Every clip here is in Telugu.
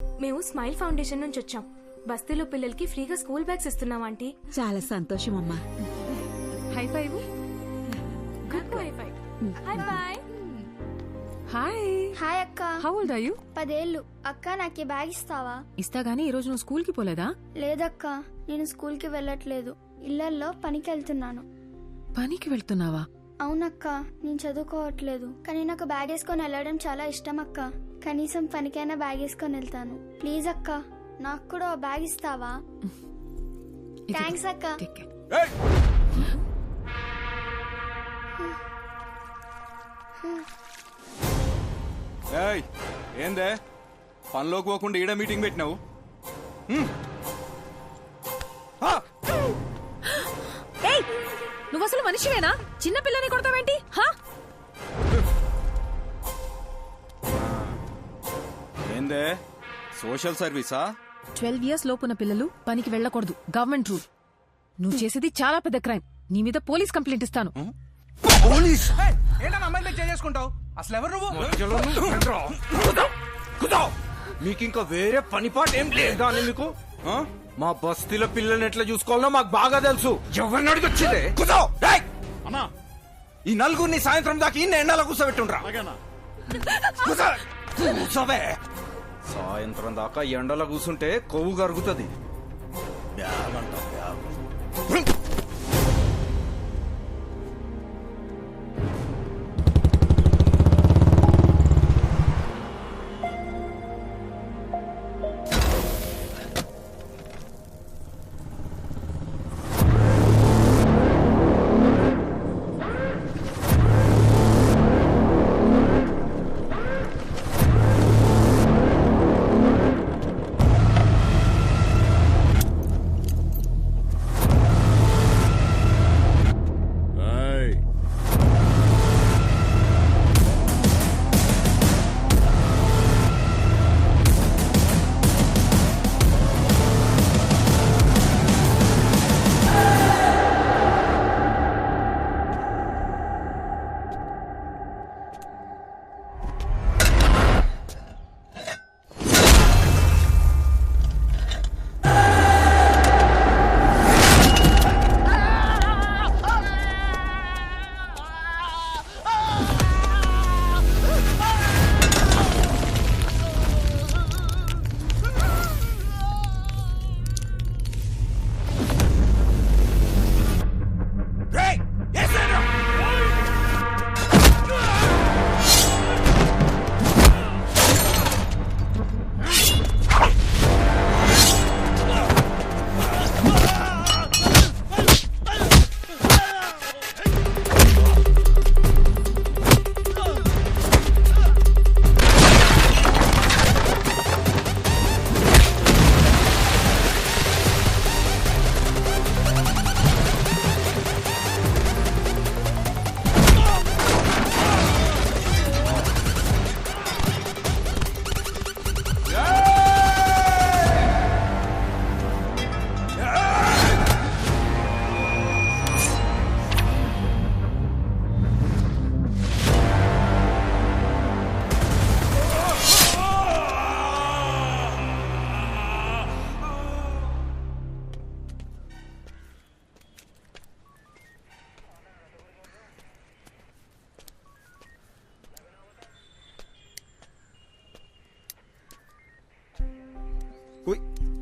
మేము స్మైల్ ఫౌండేషన్ నుంచి వచ్చాం. బస్తీలో పిల్లలకి ఫ్రీగా స్కూల్ బ్యాగ్స్ ఇస్తున్నాం ఆంటీ. చాలా సంతోషం అమ్మా. High five. Good high five. Hi bye. Hi. Hi అక్క. How old are you? 10 ఏళ్ళు. అక్క నాకు ఈ బ్యాగ్ ఇస్తావా? ఇస్తా గానీ ఈ రోజు నువ్వు స్కూల్ కి పోలేదా? లేదక్క, నేను స్కూల్ కి వెళ్ళట్లేదు. ఇళ్లల్లో పనికి వెళ్తున్నాను. పనికి వెళ్తున్నావా? అవునక్క, నేను చదువుకోవట్లేదు. కానీ నాకు బ్యాగ్ వేసుకొని వెళ్ళడం చాలా ఇష్టం అక్క. కనీసం పనికైనా బ్యాగ్ వేసుకొని వెళ్తాను. ప్లీజ్ అక్క, నాకు కూడా ఓ బ్యాగ్ ఇస్తావా? థ్యాంక్స్ అక్క. ఏందే పనిలోకి పోకుండా ఈడ మీటింగ్ పెట్టినావు? నువ్వు అసలు మనిషివేనా? చిన్న పిల్లని కొడతావేంటి? ఏందే సోషల్ సర్వీసా? 12 years లోపున్న పిల్లలు పనికి వెళ్ళకూడదు. Government rule. నువ్వు చేసేది చాలా పెద్ద క్రైమ్. నీ మీద పోలీస్ కంప్లైంట్ ఇస్తాను. చేసుకుంటావు అసలు ఎవరు మీకు ఇంకా వేరే పని పాట ఏం లేదా అని మీకు? మా బస్తీల పిల్లల్ని ఎట్లా చూసుకోవాలో మాకు బాగా తెలుసు. ఎవరిని అడిగి వచ్చిందే? ఈ నలుగురిని సాయంత్రం దాకా ఇన్ని ఎండలో కూర్చోబెట్టుండ్రా. కూర్చోవే. సాయంత్రం దాకా ఎండలో కూర్చుంటే కొవ్వు కరుగుతుంది.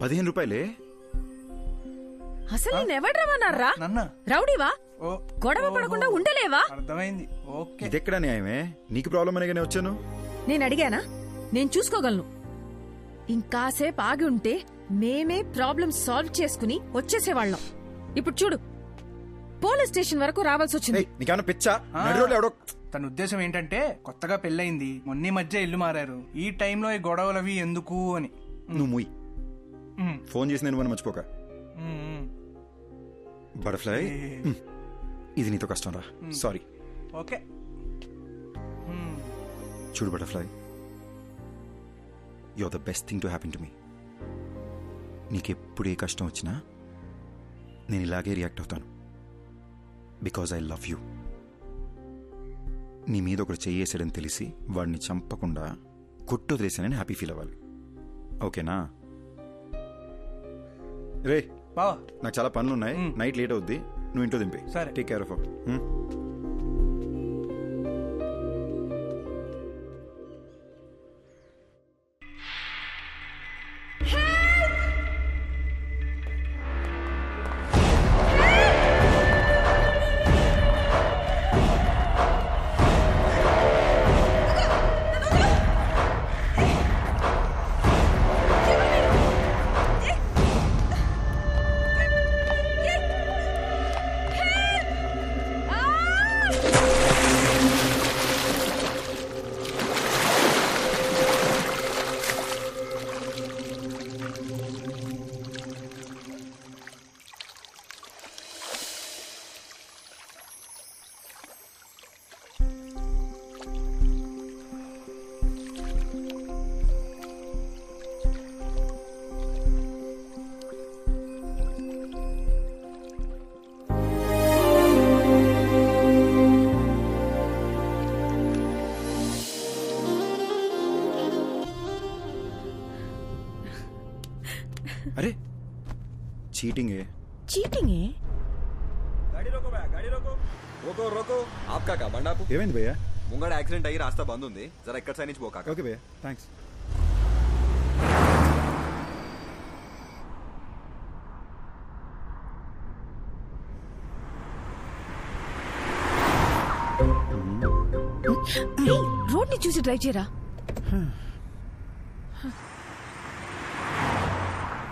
₹15 రూపాయలే. అసలు నేను ఎవరు రమ్మన్నారా? రౌడీవా? గొడవ పడకుండా ఉండలేవా? అర్థమైంది. ఇదెక్కడ న్యాయమే? నీకు ప్రాబ్లం అనేగానే వచ్చాను. నేను అడిగానా? నేను చూసుకోగలను. ఇంకాసేపు ఆగి ఉంటే మేమే ప్రాబ్లం సాల్వ్ చేసుకుని వచ్చేసేవాళ్ళం. ఇప్పుడు చూడు, పోలీస్ స్టేషన్ వరకు రావాల్సి వచ్చింది. నీకేమన్నా పిచ్చా? నడిరోడ్లో ఎవడో. తన ఉద్దేశం ఏంటంటే కొత్తగా పెళ్ళయింది, మొన్న మధ్య ఇల్లు మారారు, ఈ టైంలో ఈ గొడవలవి ఎందుకు అని. నువ్వు మూయి. ఫోన్ చేసి నేను మనం మర్చిపోక. బటర్ఫ్లై, ఇది నీతో కష్టం రా. సారీ. ఓకే. చూడు butterfly, you are the best thing to happen to me. నీకెప్పుడు ఏ కష్టం వచ్చినా నేను ఇలాగే రియాక్ట్ అవుతాను. Because I love you. నీ మీద ఒకడు చెయ్యేసాడని తెలిసి వాడిని చంపకుండా కొట్టొదిలేసానని హ్యాపీ ఫీల్ అవ్వాలి. ఓకేనా? రే బావా నాకు చాలా పనులు ఉన్నాయి, నైట్ లేట్ అవుద్ది, నువ్వు ఇంట్లో దింపి. సరే. Take care of. అరే చీటింగ్ ఏ చీటింగ్ ఏ? गाड़ी रोको भैया, गाड़ी रोको. रोको रोको. आपका का बंडा आपको ఏమైంది భయ్యా? ముంగడ యాక్సిడెంట్ అయ్యి రాస్తా బంద్ ఉంది, జర ఎక్కడ సైడ్ నుంచి పోకా. ఓకే భయ్యా, థ్యాంక్స్. రోడ్ ని చూసి డ్రైవ్ చేయరా.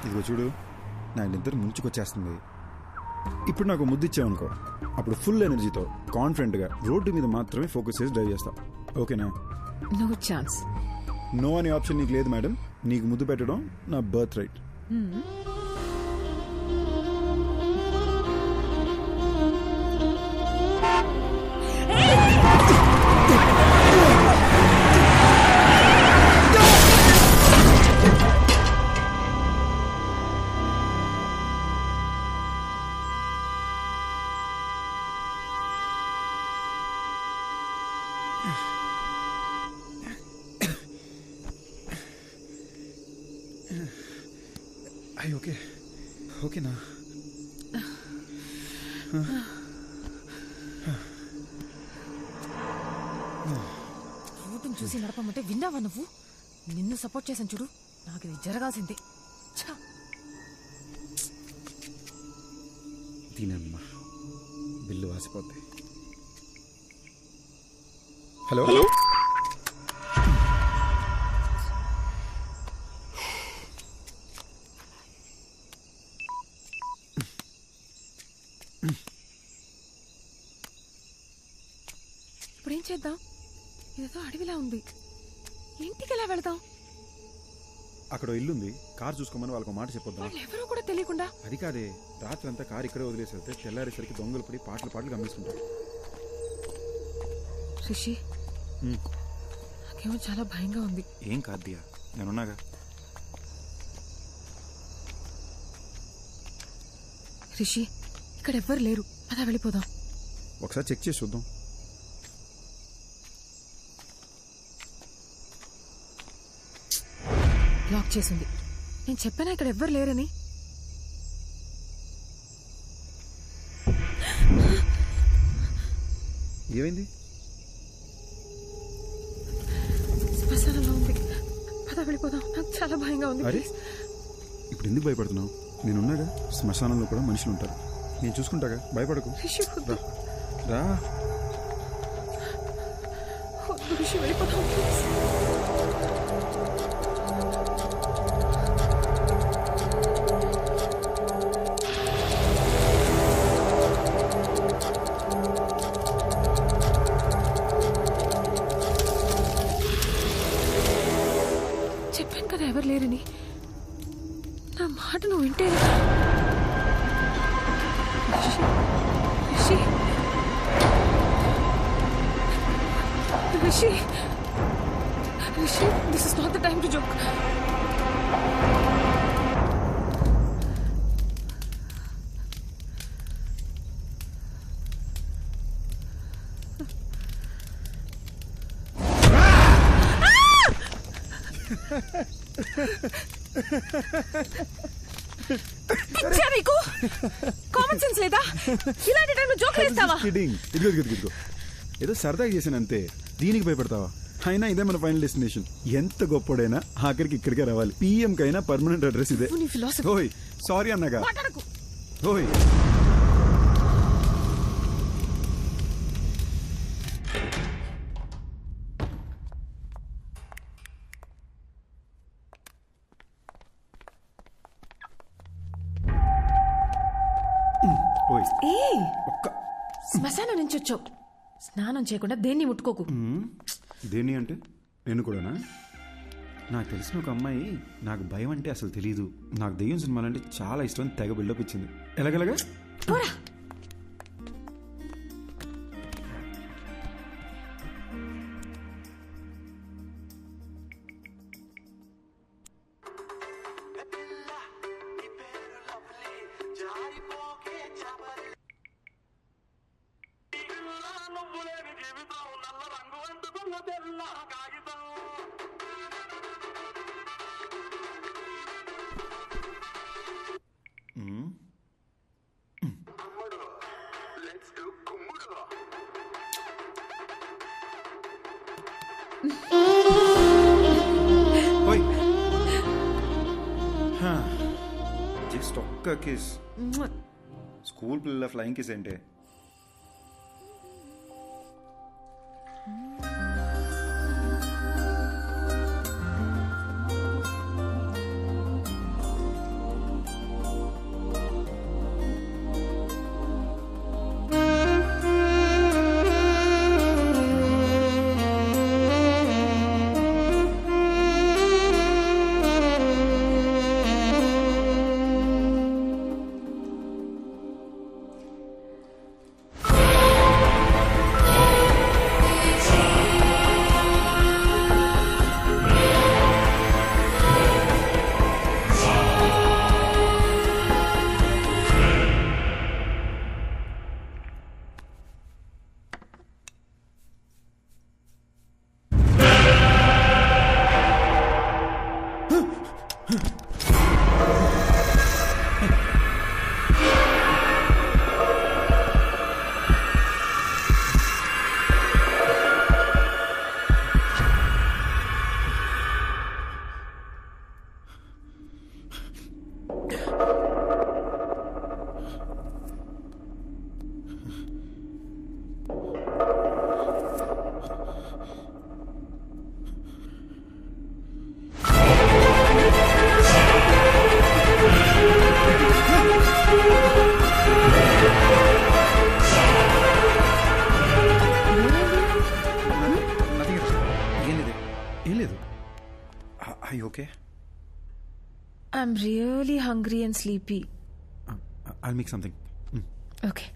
ఇదిగో చూడు, నా ఇద్దరు ముంచుకొచ్చేస్తుంది. ఇప్పుడు నాకు ముద్దు ఇచ్చావనుకో, అప్పుడు ఫుల్ ఎనర్జీతో కాన్ఫిడెంట్గా రోడ్డు మీద మాత్రమే ఫోకస్ చేసి డ్రైవ్ చేస్తా. ఓకేనా? No chance. నో అనే ఆప్షన్ నీకు లేదు మేడం. నీకు ముద్దు పెట్టడం నా బర్త్ రైట్. అయ్యి ఓకే, ఓకేనా? రోడ్డును చూసి నడపమంటే విన్నావా నువ్వు? నిన్ను సపోర్ట్ చేశాను చూడు, నాకు ఇది జరగాల్సిందే. ఛ! దీనమ్మా బిల్లు వాసిపోద్ది. హలో ఇప్పుడు ఏం చేద్దాం? ఇదేదో అడవిలా ఉంది, ఇంటికి ఎలా వెళదాం? అక్కడ ఇల్లుంది, కార్ చూసుకోమని వాళ్ళకి మాట చెప్పొద్దాం. వాళ్ళు ఎవరో కూడా తెలియకుండా. అది కాదే, రాత్రి అంతా కారు ఇక్కడే వదిలేసి వెళ్తే తెల్లారేసరికి దొంగలు పడి పాటలు గమనిస్తుంటారు. రిషి, నాకేమో చాలా భయంగా ఉంది. ఏం కాదు దియా, నేనున్నాగా. రిషి, ఇక్కడ ఎవ్వరు లేరు, పద వెళ్ళిపోదాం. ఒకసారి చెక్ చేసి చూద్దాం. లాక్ చేసింది. నేను చెప్పానా ఇక్కడ ఎవ్వరు లేరని? ఏమైంది? శ్మశానంలో ఉంది, పద వెళ్ళిపోదాం. నాకు చాలా భయంగా ఉంది. అరే ఇప్పుడు ఎందుకు భయపడుతున్నావు? నేనున్నాగా, శ్మశానంలో కూడా మనుషులు ఉంటారు, నేను చూసుకుంటాగా, భయపడకు. రిషి, వద్దు. రా. వద్దు రిషి, వెళ్ళిపోదాం ప్లీజ్. చెప్పాను కదా ఎవరు లేరని. నా మాట నువ్వు వింటే. Rishi, Rishi, Rishi, this is not the time to joke. పిచ్చా నీకు? కామన్ సెన్స్ లేదా? ఇలాంటి టైంలో జోకులు వేస్తావా? ఇదిగో ఏదో సరదాగా చేశాను అంతే, దీనికి భయపడతావా? అయినా ఇదే మన ఫైనల్ డెస్టినేషన్. ఎంత గొప్పడైనా ఆఖరికి ఇక్కడికే రావాలి. పిఎం కైనా పర్మనెంట్ అడ్రస్ ఇదే. నీ ఫిలాసఫీ. ఓయ్ సారీ అన్నగా. మాట్లాడకు. ఓయ్ ఓయ్ ఏయ్, ఒక్క శ్మశానం నుంచి వచ్చావు. స్నానం చేయకుండా దేన్ని ముట్టుకోకు. దేని అంటే నేను కూడానా? నాకు తెలిసిన ఒక అమ్మాయి నాకు భయం అంటే అసలు తెలీదు, నాకు దెయ్యం సినిమాలంటే చాలా ఇష్టం అని తెగ బిల్డప్ ఇచ్చింది. ఎలాగెలాగా? పోరా. ఓయ్ జస్ట్ ఒక్క కిస్. స్కూల్ పిల్లల ఫ్లయింగ్ కిస్ ఏంటే? Okay? I'm really hungry and sleepy. I'll make something. Okay.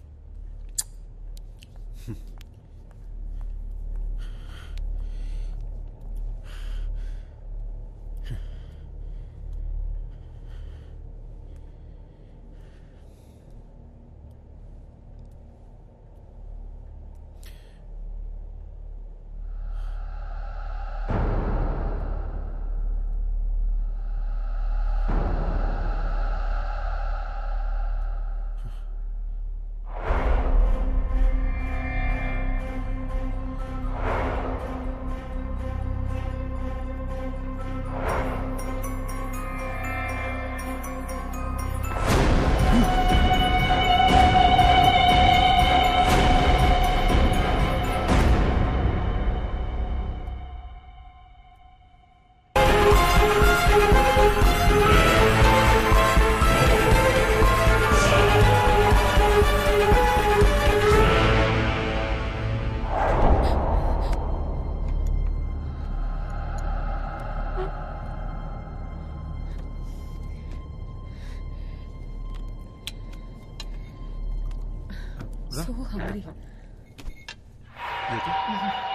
So hungry. You okay?